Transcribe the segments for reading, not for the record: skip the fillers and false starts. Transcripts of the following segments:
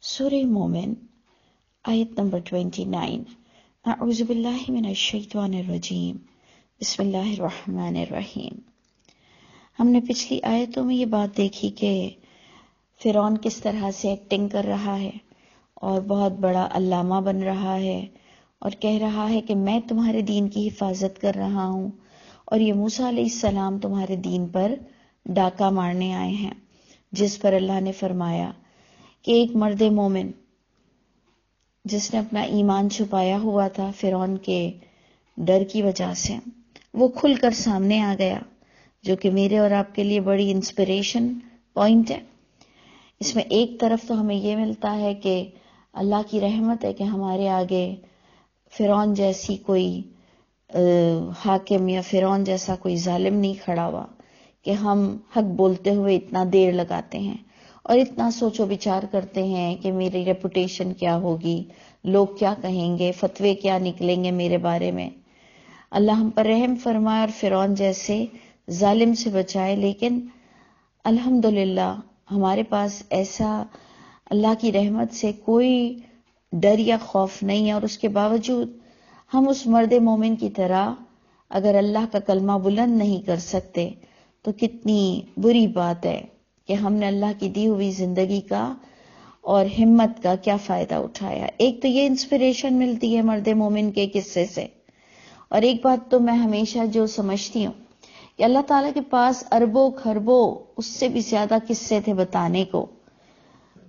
سورہ مومن آیت نمبر 29۔ اعوذ باللہ من الشیطان الرجیم، بسم اللہ الرحمن الرحیم۔ ہم نے پچھلی آیتوں میں یہ بات دیکھی کہ فرعون کس طرح سے ایکٹنگ کر رہا ہے اور بہت بڑا علامہ بن رہا ہے اور کہہ رہا ہے کہ میں تمہارے دین کی حفاظت کر رہا ہوں، اور یہ موسیٰ علیہ السلام تمہارے دین پر ڈاکہ مارنے آئے ہیں، جس پر اللہ نے فرمایا کہ ایک مرد مومن جس نے اپنا ایمان چھپایا ہوا تھا فرعون کے ڈر کی وجہ سے، وہ کھل کر سامنے آ گیا، جو کہ میرے اور آپ کے لیے بڑی انسپریشن پوائنٹ ہے۔ اس میں ایک طرف تو ہمیں یہ ملتا ہے کہ اللہ کی رحمت ہے کہ ہمارے آگے فرعون جیسی کوئی حاکم یا فرعون جیسا کوئی ظالم نہیں کھڑا ہوا کہ ہم حق بولتے ہوئے اتنا دیر لگاتے ہیں اور اتنا سوچ و بچار کرتے ہیں کہ میری ریپوٹیشن کیا ہوگی، لوگ کیا کہیں گے، فتوے کیا نکلیں گے میرے بارے میں۔ اللہ ہم پر رحم فرمائے اور فرعون جیسے ظالم سے بچائے، لیکن الحمدللہ ہمارے پاس ایسا اللہ کی رحمت سے کوئی ڈر یا خوف نہیں ہے، اور اس کے باوجود ہم اس مرد مومن کی طرح اگر اللہ کا کلمہ بلند نہیں کر سکتے تو کتنی بری بات ہے کہ ہم نے اللہ کی دی ہوئی زندگی کا اور ہمت کا کیا فائدہ اٹھایا۔ ایک تو یہ انسپریشن ملتی ہے مرد مومن کے قصے سے، اور ایک بات تو میں ہمیشہ جو سمجھتی ہوں کہ اللہ تعالیٰ کے پاس اربوں خربوں اس سے بھی زیادہ قصے تھے بتانے کو،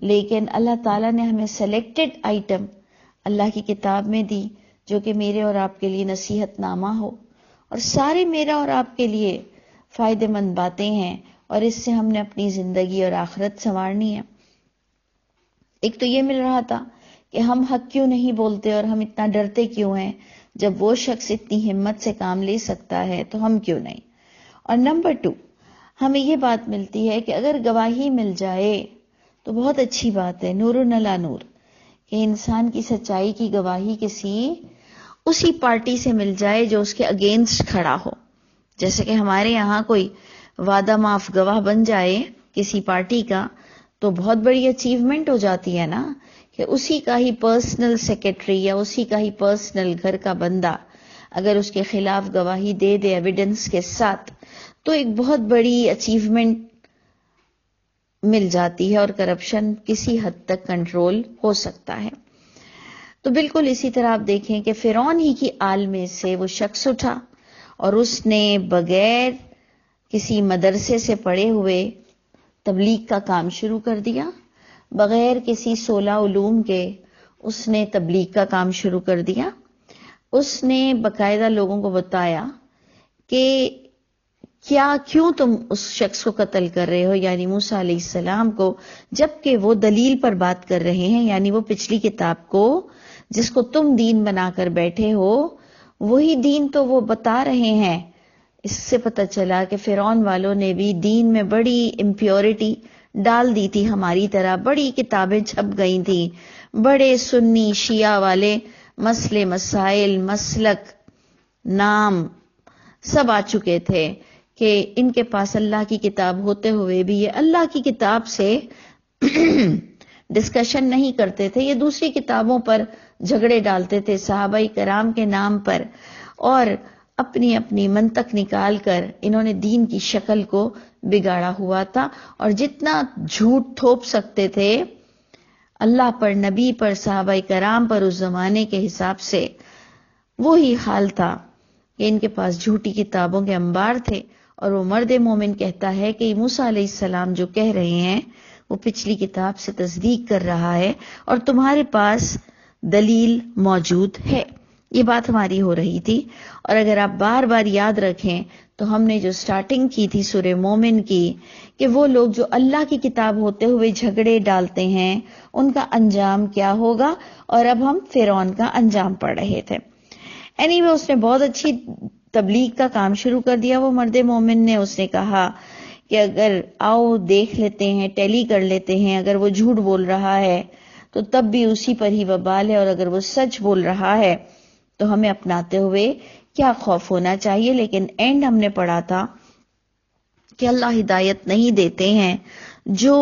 لیکن اللہ تعالیٰ نے ہمیں سلیکٹڈ آئٹم اللہ کی کتاب میں دی جو کہ میرے اور آپ کے لیے نصیحت نامہ ہو، اور سارے میرا اور آپ کے لیے فائدہ مند باتیں ہیں، اور اس سے ہم نے اپنی زندگی اور آخرت سنوارنی ہے۔ ایک تو یہ مل رہا تھا کہ ہم حق کیوں نہیں بولتے اور ہم اتنا ڈرتے کیوں ہیں، جب وہ شخص اتنی ہمت سے کام لے سکتا ہے تو ہم کیوں نہیں۔ اور نمبر 2، ہمیں یہ بات ملتی ہے کہ اگر گواہی مل جائے تو بہت اچھی بات ہے، نور علی نور، کہ انسان کی سچائی کی گواہی کسی اسی پارٹی سے مل جائے جو اس کے اگینسٹ کھڑا ہو۔ جیسے کہ ہمارے یہاں کوئی وعدہ معاف گواہ بن جائے کسی پارٹی کا تو بہت بڑی اچیومنٹ ہو جاتی ہے نا، کہ اسی کا ہی پرسنل سیکرٹری یا اسی کا ہی پرسنل گھر کا بندہ اگر اس کے خلاف گواہی دے دے ایویڈنس کے ساتھ تو ایک بہت بڑی اچیومنٹ مل جاتی ہے، اور کرپشن کسی حد تک کنٹرول ہو سکتا ہے۔ تو بالکل اسی طرح آپ دیکھیں کہ فرعون ہی کی آل میں سے وہ شخص اٹھا اور اس نے بغیر کسی مدرسے سے پڑھے ہوئے تبلیغ کا کام شروع کر دیا، بغیر کسی 16 علوم کے اس نے تبلیغ کا کام شروع کر دیا۔ اس نے باقاعدہ لوگوں کو بتایا کہ کیوں تم اس شخص کو قتل کر رہے ہو، یعنی موسیٰ علیہ السلام کو، جبکہ وہ دلیل پر بات کر رہے ہیں، یعنی وہ پچھلی کتاب کو جس کو تم دین بنا کر بیٹھے ہو وہی دین تو وہ بتا رہے ہیں۔ اس سے پتہ چلا کہ فرعون والوں نے بھی دین میں بڑی امپیورٹی ڈال دی تھی، ہماری طرح بڑی کتابیں چھپ گئی تھی، بڑے سنی شیعہ والے مسئلے مسائل مسلک نام سب آ چکے تھے کہ ان کے پاس اللہ کی کتاب ہوتے ہوئے بھی یہ اللہ کی کتاب سے ڈسکشن نہیں کرتے تھے، یہ دوسری کتابوں پر جھگڑے ڈالتے تھے صحابہ کرام کے نام پر، اور اپنی اپنی منطق نکال کر انہوں نے دین کی شکل کو بگاڑا ہوا تھا، اور جتنا جھوٹ تھوپ سکتے تھے اللہ پر، نبی پر، صحابہ کرام پر اس زمانے کے حساب سے وہی حال تھا کہ ان کے پاس جھوٹی کتابوں کے انبار تھے۔ اور وہ مرد مومن کہتا ہے کہ موسیٰ علیہ السلام جو کہہ رہے ہیں وہ پچھلی کتاب سے تصدیق کر رہا ہے اور تمہارے پاس دلیل موجود ہے۔ یہ بات ہماری ہو رہی تھی، اور اگر آپ بار بار یاد رکھیں تو ہم نے جو سٹارٹنگ کی تھی سورہ مومن کی، کہ وہ لوگ جو اللہ کی کتاب ہوتے ہوئے جھگڑے ڈالتے ہیں ان کا انجام کیا ہوگا، اور اب ہم فرعون کا انجام پڑھ رہے تھے۔ اینی وے اس نے بہت اچھی تبلیغ کا کام شروع کر دیا، وہ مرد مومن نے۔ اس نے کہا کہ اگر آؤ دیکھ لیتے ہیں، ٹیلی کر لیتے ہیں، اگر وہ جھوٹ بول رہا ہے تو تب بھی اسی پر ہی وبال ہے، اور اگر وہ سچ بول رہا ہے تو ہمیں اپناتے ہوئے کیا خوف ہونا چاہیے۔ لیکن اینڈ ہم نے پڑھا تھا کہ اللہ ہدایت نہیں دیتے ہیں جو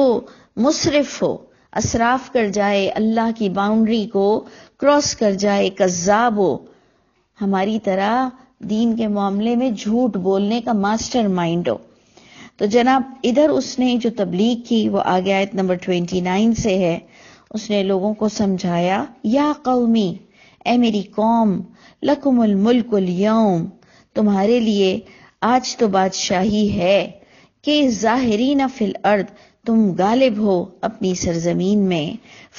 مسرف ہو، اسراف کر جائے، اللہ کی باؤنڈری کو کراس کر جائے، کذاب ہو، ہماری طرح دین کے معاملے میں جھوٹ بولنے کا ماسٹر مائنڈ ہو۔ تو جناب ادھر اس نے جو تبلیغ کی وہ آگے آیت نمبر 29 سے ہے، اس نے لوگوں کو سمجھایا، یا قومی، اے میری قوم، لکم الملک اليوم، تمہارے لیے آج تو بادشاہی ہے، کہ ظاہرین فی الارض، تم غالب ہو اپنی سرزمین میں،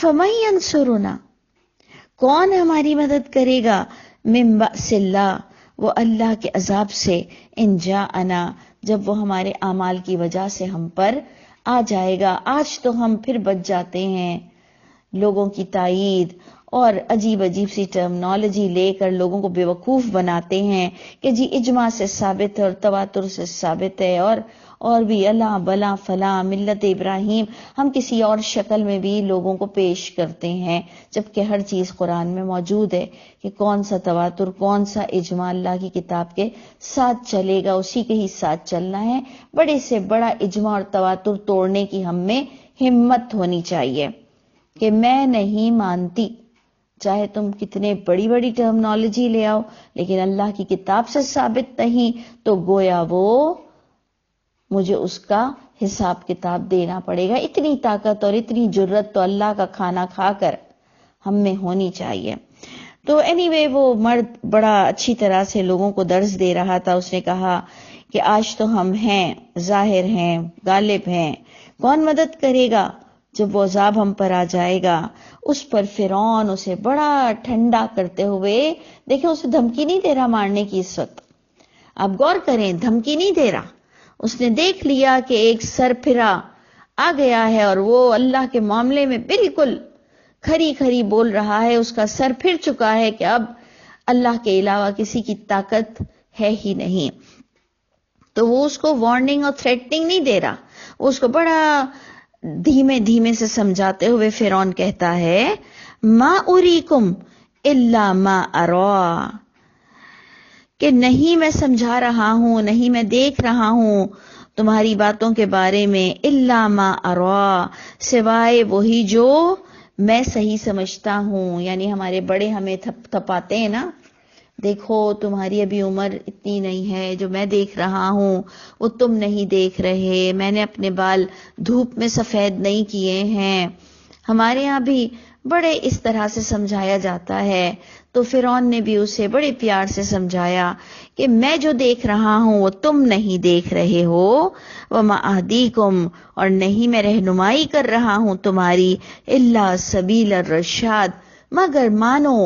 فمن ینصرنا، کون ہماری مدد کرے گا، من بأس اللہ، وہ اللہ کے عذاب سے، ان جاءنا، جب وہ ہمارے اعمال کی وجہ سے ہم پر آ جائے گا۔ آج تو ہم پھر بچ جاتے ہیں لوگوں کی تائید اور عجیب عجیب سی ٹرمنالوجی لے کر لوگوں کو بیوقوف بناتے ہیں کہ جی اجماع سے ثابت ہے اور تواتر سے ثابت ہے، اور بھی اللہ بلا فلاں ملت ابراہیم، ہم کسی اور شکل میں بھی لوگوں کو پیش کرتے ہیں، جبکہ ہر چیز قرآن میں موجود ہے کہ کون سا تواتر، کون سا اجماع اللہ کی کتاب کے ساتھ چلے گا، اسی کے ہی ساتھ چلنا ہے۔ بڑے سے بڑا اجماع اور تواتر توڑنے کی ہم میں ہمت ہونی چاہیے کہ میں نہیں مانتی، چاہے تم کتنے بڑی بڑی ٹرمنالوجی لے آؤ، لیکن اللہ کی کتاب سے ثابت نہیں تو گویا وہ مجھے اس کا حساب کتاب دینا پڑے گا۔ اتنی طاقت اور اتنی جرت تو اللہ کا کھانا کھا کر ہم میں ہونی چاہیے۔ تو anyway وہ مرد بڑا اچھی طرح سے لوگوں کو درس دے رہا تھا۔ اس نے کہا کہ آج تو ہم ہیں، ظاہر ہیں، غالب ہیں، کون مدد کرے گا جب وہ عذاب ہم پر آ جائے گا۔ اس پر فرعون اسے بڑا ٹھنڈا کرتے ہوئے، دیکھیں اسے دھمکی نہیں دے رہا مارنے کی، اس وقت آپ غور کریں، دھمکی نہیں دے رہا، اس نے دیکھ لیا کہ ایک سرپھرا آ گیا ہے اور وہ اللہ کے معاملے میں بالکل کھری کھری بول رہا ہے، اس کا سر پھر چکا ہے کہ اب اللہ کے علاوہ کسی کی طاقت ہے ہی نہیں۔ تو وہ اس کو وارننگ اور تھریٹنگ نہیں دے رہا، وہ اس کو بڑا دھیمے دھیمے سے سمجھاتے ہوئے فرعون کہتا ہے، ما اریکم الا ما ارا، کہ نہیں میں سمجھا رہا ہوں، نہیں میں دیکھ رہا ہوں تمہاری باتوں کے بارے میں، الا ما ارا، سوائے وہی جو میں صحیح سمجھتا ہوں۔ یعنی ہمارے بڑے ہمیں تھپاتے ہیں نا، دیکھو تمہاری ابھی عمر اتنی نہیں ہے، جو میں دیکھ رہا ہوں وہ تم نہیں دیکھ رہے، میں نے اپنے بال دھوپ میں سفید نہیں کیے ہیں۔ ہمارے ہاں بھی بڑے اس طرح سے سمجھایا جاتا ہے۔ تو فرعون نے بھی اسے بڑے پیار سے سمجھایا کہ میں جو دیکھ رہا ہوں وہ تم نہیں دیکھ رہے ہو، وما اہدیکم، اور نہیں میں رہنمائی کر رہا ہوں تمہاری، الا سبیل الرشاد، مگر مانو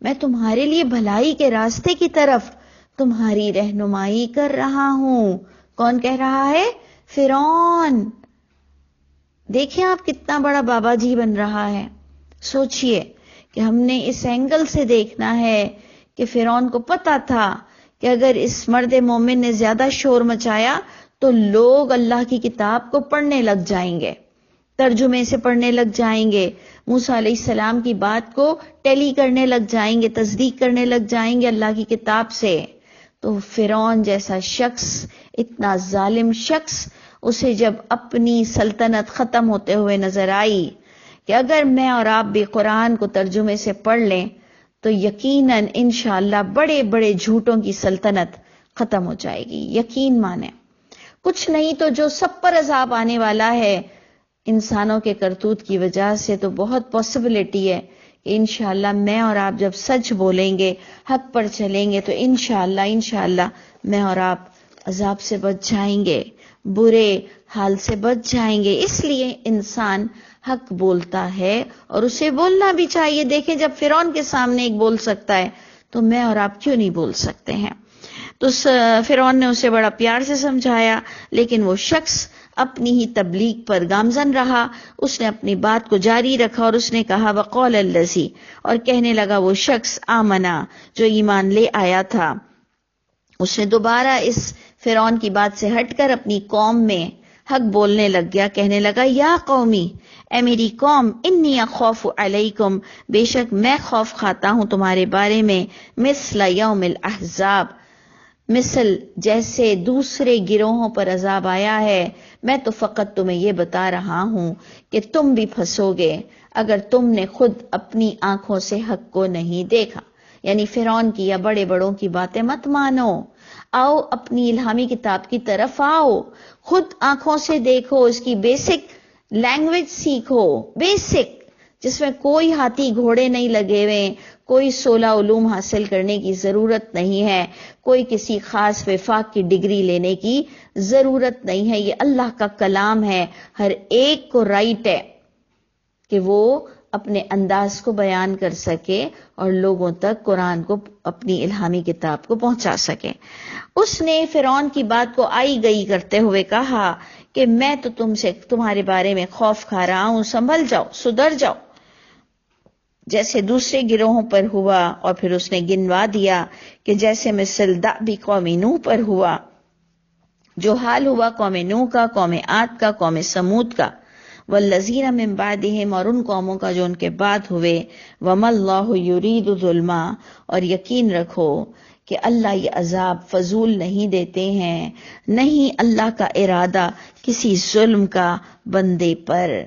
میں تمہارے لیے بھلائی کے راستے کی طرف تمہاری رہنمائی کر رہا ہوں۔ کون کہہ رہا ہے؟ فرعون۔ دیکھیں آپ کتنا بڑا بابا جی بن رہا ہے۔ سوچئے کہ ہم نے اس اینگل سے دیکھنا ہے کہ فرعون کو پتا تھا کہ اگر اس مرد مومن نے زیادہ شور مچایا تو لوگ اللہ کی کتاب کو پڑھنے لگ جائیں گے، ترجمے سے پڑھنے لگ جائیں گے، موسیٰ علیہ السلام کی بات کو ٹیلی کرنے لگ جائیں گے، تصدیق کرنے لگ جائیں گے اللہ کی کتاب سے۔ تو فرعون جیسا شخص، اتنا ظالم شخص، اسے جب اپنی سلطنت ختم ہوتے ہوئے نظر آئی کہ اگر میں اور آپ بھی قرآن کو ترجمے سے پڑھ لیں تو یقیناً انشاءاللہ بڑے بڑے جھوٹوں کی سلطنت ختم ہو جائے گی، یقین مانیں۔ کچھ نہیں تو جو سب پر عذاب آنے والا ہے انسانوں کے کرتوت کی وجہ سے، تو بہت پاسبلٹی ہے کہ انشاءاللہ میں اور آپ جب سچ بولیں گے، حق پر چلیں گے، تو انشاءاللہ میں اور آپ عذاب سے بچ جائیں گے، برے حال سے بچ جائیں گے۔ اس لیے انسان حق بولتا ہے اور اسے بولنا بھی چاہیے۔ دیکھیں جب فرعون کے سامنے ایک بول سکتا ہے تو میں اور آپ کیوں نہیں بول سکتے ہیں؟ تو فرعون نے اسے بڑا پیار سے سمجھایا، لیکن وہ شخص اپنی ہی تبلیغ پر گامزن رہا، اس نے اپنی بات کو جاری رکھا اور اس نے کہا وقال الذی، اور کہنے لگا وہ شخص آمنا، جو ایمان لے آیا تھا۔ اس نے دوبارہ اس فرعون کی بات سے ہٹ کر اپنی قوم میں حق بولنے لگ گیا، کہنے لگا یا قومی، اے میری قوم، انی اخاف علیکم، بے شک میں خوف کھاتا ہوں تمہارے بارے میں، مثل یوم الاحزاب، مثل جیسے دوسرے گروہوں پر عذاب آیا ہے، میں تو فقط تمہیں یہ بتا رہا ہوں کہ تم بھی پھنسو گے اگر تم نے خود اپنی آنکھوں سے حق کو نہیں دیکھا۔ یعنی فرعون کی یا بڑے بڑوں کی باتیں مت مانو، آؤ اپنی الہامی کتاب کی طرف آؤ، خود آنکھوں سے دیکھو، اس کی بیسک لینگویج سیکھو، بیسک، جس میں کوئی ہاتھی گھوڑے نہیں لگے ہوئے، کوئی 16 علوم حاصل کرنے کی ضرورت نہیں ہے، کوئی کسی خاص وفاق کی ڈگری لینے کی ضرورت نہیں ہے۔ یہ اللہ کا کلام ہے، ہر ایک کو رائٹ ہے کہ وہ اپنے انداز کو بیان کر سکے اور لوگوں تک قرآن کو، اپنی الہامی کتاب کو پہنچا سکے۔ اس نے فرعون کی بات کو آئی گئی کرتے ہوئے کہا کہ میں تو تمہارے بارے میں خوف کھا رہا ہوں، سنبھل جاؤ، سدھر جاؤ، جیسے دوسرے گروہوں پر ہوا۔ اور پھر اس نے گنوا دیا کہ جیسے مثل دأب قوم نوح پر ہوا، جو حال ہوا قوم نوح کا، قوم عاد کا، قوم سمود کا، والذین من بعدہم، اور ان قوموں کا جو ان کے بعد ہوئے، وما اللہ یرید ظلما، اور یقین رکھو کہ اللہ یہ عذاب فضول نہیں دیتے ہیں، نہیں اللہ کا ارادہ کسی ظلم کا بندے پر۔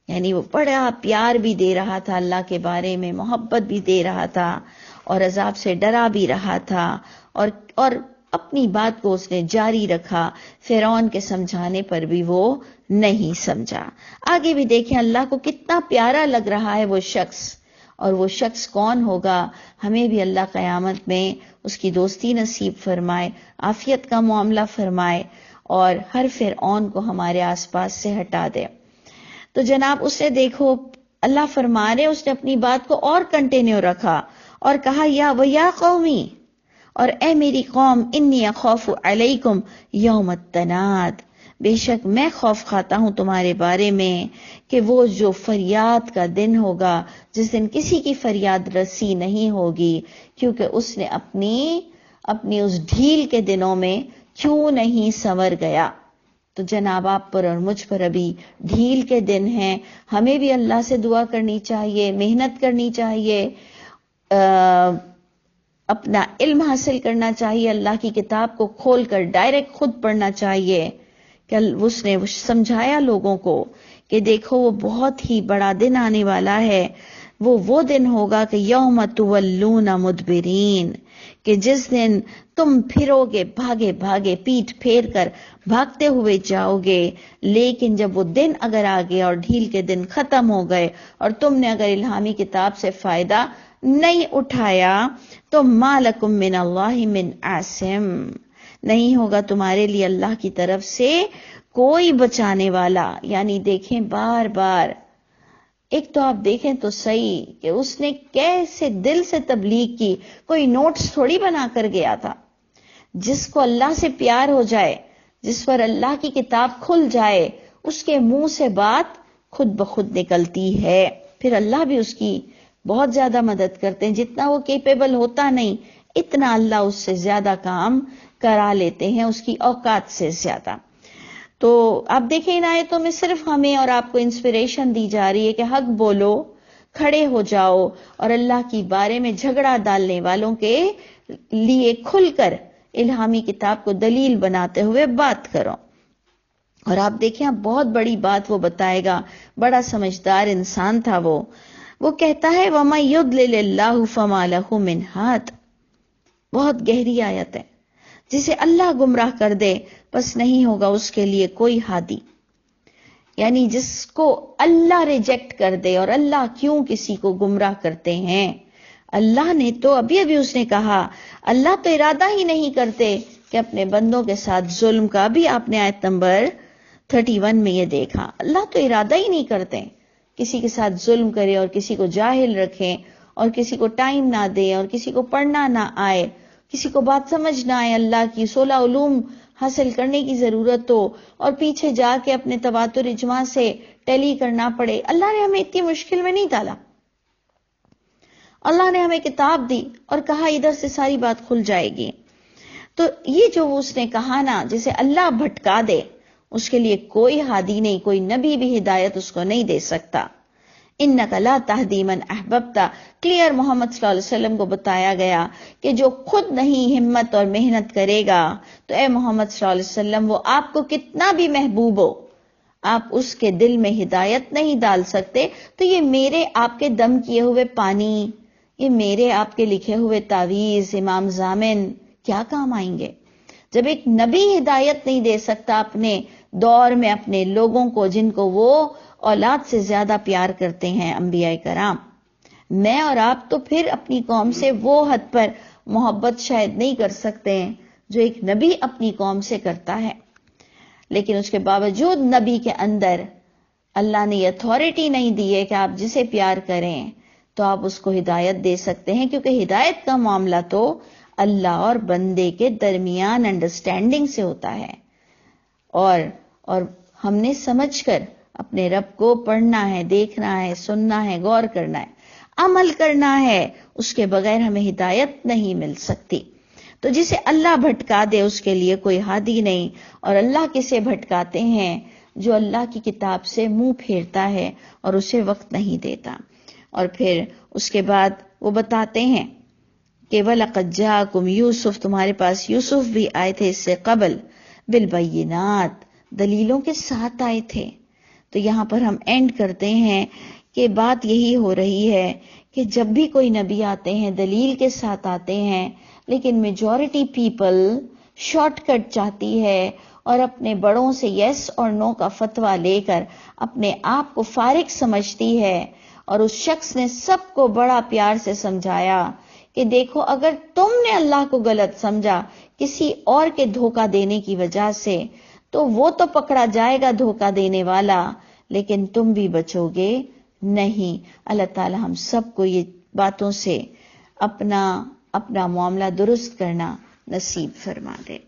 یعنی وہ بڑا پیار بھی دے رہا تھا اللہ کے بارے میں، محبت بھی دے رہا تھا اور عذاب سے ڈرا بھی رہا تھا، اور اپنی بات کو اس نے جاری رکھا، فرعون کے سمجھانے پر بھی وہ نہیں سمجھا۔ آگے بھی دیکھیں اللہ کو کتنا پیارا لگ رہا ہے وہ شخص، اور وہ شخص کون ہوگا؟ ہمیں بھی اللہ قیامت میں اس کی دوستی نصیب فرمائے، عافیت کا معاملہ فرمائے، اور ہر فرعون کو ہمارے آس پاس سے ہٹا دے۔ تو جناب اس نے دیکھو اللہ فرما رہے، اس نے اپنی بات کو اور کنٹینیو رکھا اور کہا یا قومی، اور اے میری قوم، انی اخاف علیکم یوم التناد، بے شک میں خوف کھاتا ہوں تمہارے بارے میں کہ وہ جو فریاد کا دن ہوگا، جس دن کسی کی فریاد رسی نہیں ہوگی، کیونکہ اس نے اپنی اس ڈھیل کے دنوں میں کیوں نہیں سنور گیا۔ تو جناب آپ پر اور مجھ پر ابھی ڈھیل کے دن ہیں، ہمیں بھی اللہ سے دعا کرنی چاہیے، محنت کرنی چاہیے، اپنا علم حاصل کرنا چاہیے، اللہ کی کتاب کو کھول کر ڈائریکٹ خود پڑھنا چاہیے کہ اس نے سمجھایا لوگوں کو کہ دیکھو وہ بہت ہی بڑا دن آنے والا ہے، وہ دن ہوگا کہ یوم تولون مدبرین، کہ جس دن تم پھرو گے بھاگے بھاگے، پیٹھ پھیر کر بھاگتے ہوئے جاؤ گے، لیکن جب وہ دن اگر آ گئے اور ڈھیل کے دن ختم ہو گئے اور تم نے اگر الہامی کتاب سے فائدہ نہیں اٹھایا تو ما لکم من اللہ من عاصم، نہیں ہوگا تمہارے لیے اللہ کی طرف سے کوئی بچانے والا۔ یعنی دیکھیں بار بار، ایک تو آپ دیکھیں تو صحیح کہ اس نے کیسے دل سے تبلیغ کی، کوئی نوٹس تھوڑی بنا کر گیا تھا۔ جس کو اللہ سے پیار ہو جائے، جس پر اللہ کی کتاب کھل جائے، اس کے منہ سے بات خود بخود نکلتی ہے، پھر اللہ بھی اس کی بہت زیادہ مدد کرتے ہیں، جتنا وہ کیپیبل ہوتا نہیں اتنا اللہ اس سے زیادہ کام کرا لیتے ہیں، اس کی اوقات سے زیادہ۔ تو آپ دیکھیں ان آیتوں میں صرف ہمیں اور آپ کو انسپریشن دی جا رہی ہے کہ حق بولو، کھڑے ہو جاؤ، اور اللہ کی بارے میں جھگڑا ڈالنے والوں کے لیے کھل کر الہامی کتاب کو دلیل بناتے ہوئے بات کرو۔ اور آپ دیکھیں اب بہت بڑی بات وہ بتائے گا، بڑا سمجھدار انسان تھا وہ کہتا ہے وَمَن يُضْلِلِ اللَّهُ فَمَا لَهُ مِنْ هَادٍ، بہت گہری آیت ہے، جسے اللہ گمراہ کر دے بس نہیں ہوگا اس کے لیے کوئی ہادی۔ یعنی جس کو اللہ ریجیکٹ کر دے، اور اللہ کیوں کسی کو گمراہ کرتے ہیں؟ اللہ نے تو ابھی اس نے کہا اللہ تو ارادہ ہی نہیں کرتے کہ اپنے بندوں کے ساتھ ظلم کا، بھی آپ نے آیت نمبر 31 میں یہ دیکھا، اللہ تو ارادہ ہی نہیں کرتے کسی کے ساتھ ظلم کرے اور کسی کو جاہل رکھیں اور کسی کو ٹائم نہ دے اور کسی کو پڑھنا نہ آئے، کسی کو بات سمجھ نہ آئے، اللہ کی 16 علوم حاصل کرنے کی ضرورت ہو اور پیچھے جا کے اپنے تواتر اجماع سے ٹیلی کرنا پڑے۔ اللہ نے ہمیں اتنی مشکل میں نہیں ڈالا، اللہ نے ہمیں کتاب دی اور کہا ادھر سے ساری بات کھل جائے گی۔ تو یہ جو اس نے کہا نا، جسے اللہ بھٹکا دے اس کے لیے کوئی ہادی نہیں، کوئی نبی بھی ہدایت اس کو نہیں دے سکتا۔ انک لا تہدی من احببت، کلیئر محمد صلی اللہ علیہ وسلم کو بتایا گیا کہ جو خود نہیں ہمت اور محنت کرے گا تو اے محمد صلی اللہ علیہ وسلم وہ آپ کو کتنا بھی محبوب ہو، آپ اس کے دل میں ہدایت نہیں ڈال سکتے. تو یہ میرے آپ کے دم کیے ہوئے پانی، یہ میرے آپ کے لکھے ہوئے تعویذ، امام ضامن کیا کام آئیں گے؟ جب ایک نبی ہدایت نہیں دے سکتا اپنے دور میں اپنے لوگوں کو جن کو وہ اولاد سے زیادہ پیار کرتے ہیں، انبیاء کرام، میں اور آپ تو پھر اپنی قوم سے وہ حد پر محبت شاید نہیں کر سکتے ہیں جو ایک نبی اپنی قوم سے کرتا ہے. لیکن اس کے باوجود نبی کے اندر اللہ نے یہ اتھارٹی نہیں دی ہے کہ آپ جسے پیار کریں تو آپ اس کو ہدایت دے سکتے ہیں، کیونکہ ہدایت کا معاملہ تو اللہ اور بندے کے درمیان انڈرسٹینڈنگ سے ہوتا ہے، اور ہم نے سمجھ کر اپنے رب کو پڑھنا ہے، دیکھنا ہے، سننا ہے، غور کرنا ہے، عمل کرنا ہے. اس کے بغیر ہمیں ہدایت نہیں مل سکتی. تو جسے اللہ بھٹکا دے اس کے لیے کوئی ہادی نہیں، اور اللہ کسے بھٹکاتے ہیں؟ جو اللہ کی کتاب سے منہ پھیرتا ہے اور اسے وقت نہیں دیتا. اور پھر اس کے بعد وہ بتاتے ہیں کہ وَلَقَدْ جَاءَكُمْ یوسف، تمہارے پاس یوسف بھی آئے تھے اس سے قبل، بالبینات، دلیلوں کے ساتھ آئے تھے. تو یہاں پر ہم اینڈ کرتے ہیں کہ بات یہی ہو رہی ہے کہ جب بھی کوئی نبی آتے ہیں دلیل کے ساتھ آتے ہیں، لیکن میجورٹی پیپل شارٹ کٹ چاہتی ہے اور اپنے بڑوں سے یس اور نو کا فتویٰ لے کر اپنے آپ کو فارغ سمجھتی ہے. اور اس شخص نے سب کو بڑا پیار سے سمجھایا کہ دیکھو اگر تم نے اللہ کو غلط سمجھا کسی اور کے دھوکہ دینے کی وجہ سے تو وہ تو پکڑا جائے گا دھوکہ دینے والا، لیکن تم بھی بچو گے نہیں. اللہ تعالی ہم سب کو یہ باتوں سے اپنا معاملہ درست کرنا نصیب فرما دے.